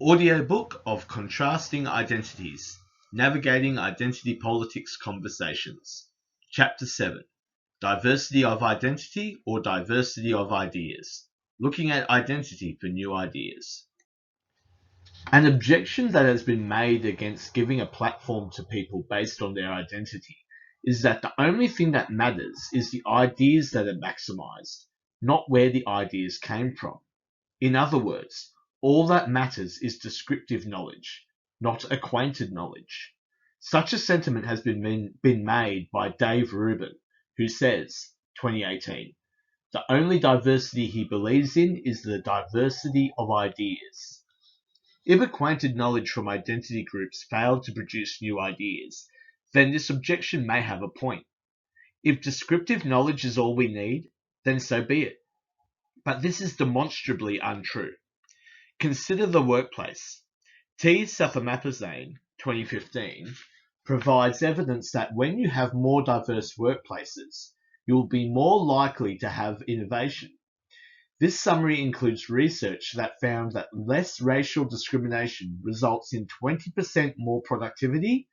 Audiobook of Contrasting Identities, Navigating Identity Politics Conversations. Chapter 7, Diversity of Identity or Diversity of Ideas, Looking at Identity for New Ideas. An objection that has been made against giving a platform to people based on their identity is that the only thing that matters is the ideas that are maximized, not where the ideas came from. In other words, all that matters is descriptive knowledge, not acquainted knowledge. Such a sentiment has been made by Dave Rubin, who says, 2018, the only diversity he believes in is the diversity of ideas. If acquainted knowledge from identity groups failed to produce new ideas, then this objection may have a point. If descriptive knowledge is all we need, then so be it. But this is demonstrably untrue. Consider the workplace. Ptsd, 2015, provides evidence that when you have more diverse workplaces, you'll be more likely to have innovation. This summary includes research that found that less racial discrimination results in 20% more productivity.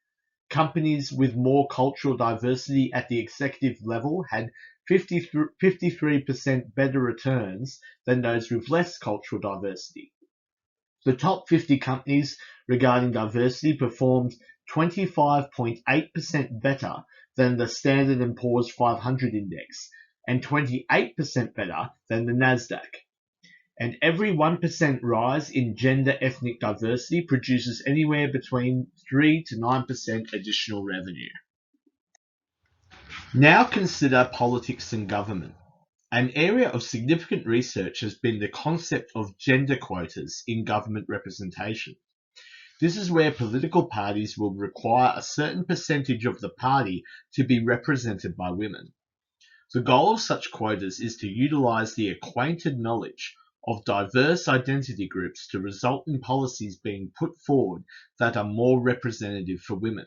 Companies with more cultural diversity at the executive level had 53% better returns than those with less cultural diversity. The top 50 companies regarding diversity performed 25.8% better than the Standard & Poor's 500 index and 28% better than the Nasdaq. And every 1% rise in gender ethnic diversity produces anywhere between 3 to 9% additional revenue. Now consider politics and government. An area of significant research has been the concept of gender quotas in government representation. This is where political parties will require a certain percentage of the party to be represented by women. The goal of such quotas is to utilize the acquainted knowledge of diverse identity groups to result in policies being put forward that are more representative for women.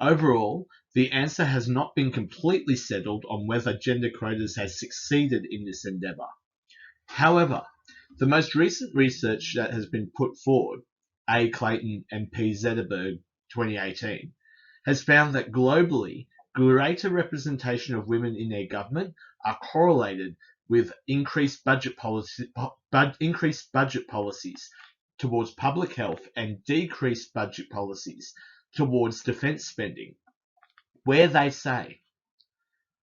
Overall, the answer has not been completely settled on whether gender quotas has succeeded in this endeavor. However, the most recent research that has been put forward, A. Clayton and P. Zetterberg, 2018, has found that globally, greater representation of women in their government are correlated with increased budget policies towards public health and decreased budget policies towards defense spending, where they say,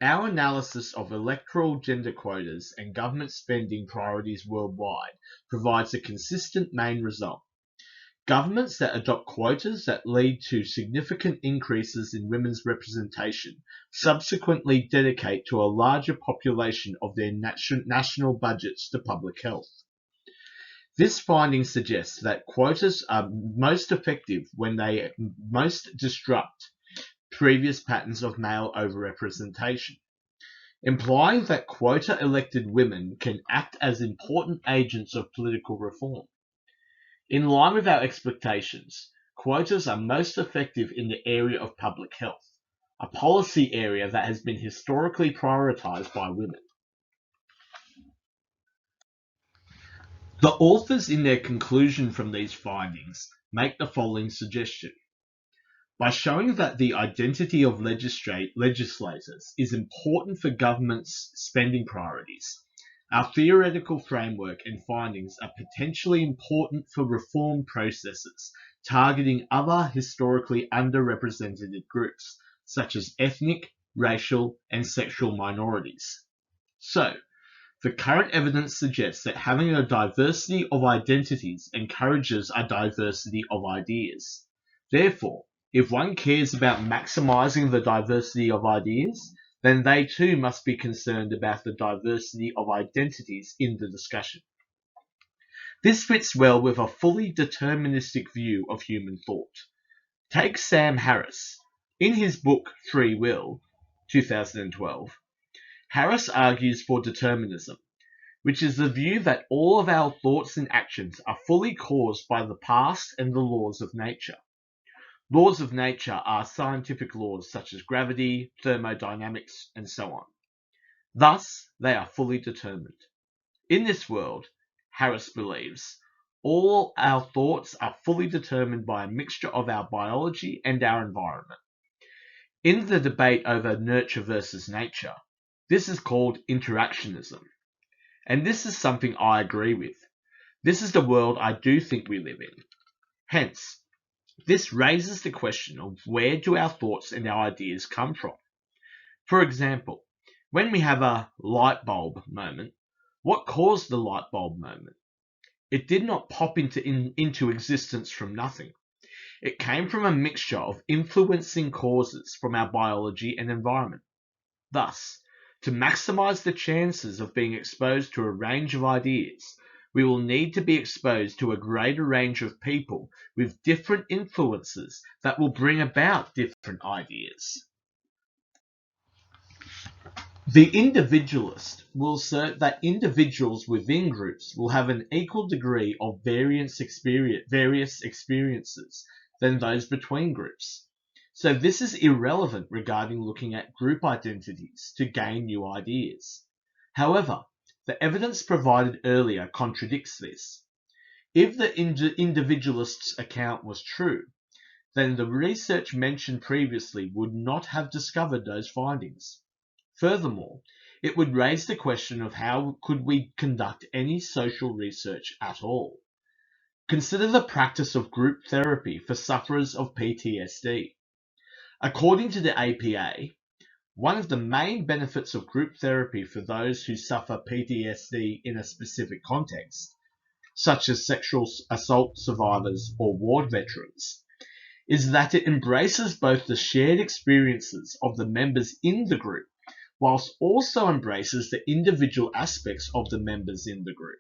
our analysis of electoral gender quotas and government spending priorities worldwide provides a consistent main result. Governments that adopt quotas that lead to significant increases in women's representation subsequently dedicate to a larger population of their national budgets to public health. This finding suggests that quotas are most effective when they most disrupt previous patterns of male overrepresentation, implying that quota-elected women can act as important agents of political reform. In line with our expectations, quotas are most effective in the area of public health, a policy area that has been historically prioritized by women. The authors in their conclusion from these findings make the following suggestion. By showing that the identity of legislators is important for government's spending priorities, our theoretical framework and findings are potentially important for reform processes targeting other historically underrepresented groups, such as ethnic, racial, and sexual minorities. So, the current evidence suggests that having a diversity of identities encourages a diversity of ideas. Therefore, if one cares about maximizing the diversity of ideas, then they too must be concerned about the diversity of identities in the discussion. This fits well with a fully deterministic view of human thought. Take Sam Harris. In his book Free Will, 2012, Harris argues for determinism, which is the view that all of our thoughts and actions are fully caused by the past and the laws of nature. Laws of nature are scientific laws such as gravity, thermodynamics, and so on. Thus, they are fully determined. In this world, Harris believes, all our thoughts are fully determined by a mixture of our biology and our environment. In the debate over nurture versus nature, this is called interactionism. And this is something I agree with. This is the world I do think we live in. Hence, this raises the question of where do our thoughts and our ideas come from? For example, when we have a light bulb moment, what caused the light bulb moment? It did not pop into existence from nothing. It came from a mixture of influencing causes from our biology and environment. Thus, to maximize the chances of being exposed to a range of ideas, we will need to be exposed to a greater range of people with different influences that will bring about different ideas. The individualist will assert that individuals within groups will have an equal degree of various experiences than those between groups. So this is irrelevant regarding looking at group identities to gain new ideas. However, the evidence provided earlier contradicts this. If the individualist's account was true, then the research mentioned previously would not have discovered those findings. Furthermore, it would raise the question of how could we conduct any social research at all. Consider the practice of group therapy for sufferers of PTSD. According to the APA, one of the main benefits of group therapy for those who suffer PTSD in a specific context, such as sexual assault survivors or war veterans, is that it embraces both the shared experiences of the members in the group whilst also embraces the individual aspects of the members in the group.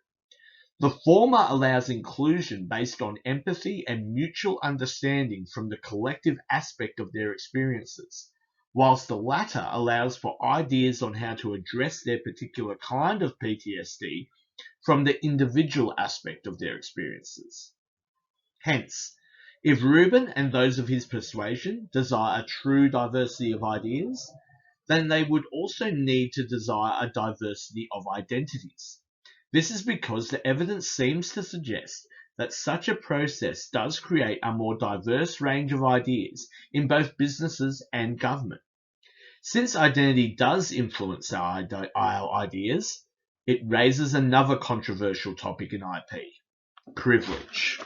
The former allows inclusion based on empathy and mutual understanding from the collective aspect of their experiences, whilst the latter allows for ideas on how to address their particular kind of PTSD from the individual aspect of their experiences. Hence, if Reuben and those of his persuasion desire a true diversity of ideas, then they would also need to desire a diversity of identities. This is because the evidence seems to suggest that such a process does create a more diverse range of ideas in both businesses and government. Since identity does influence our ideas, it raises another controversial topic in IP: privilege.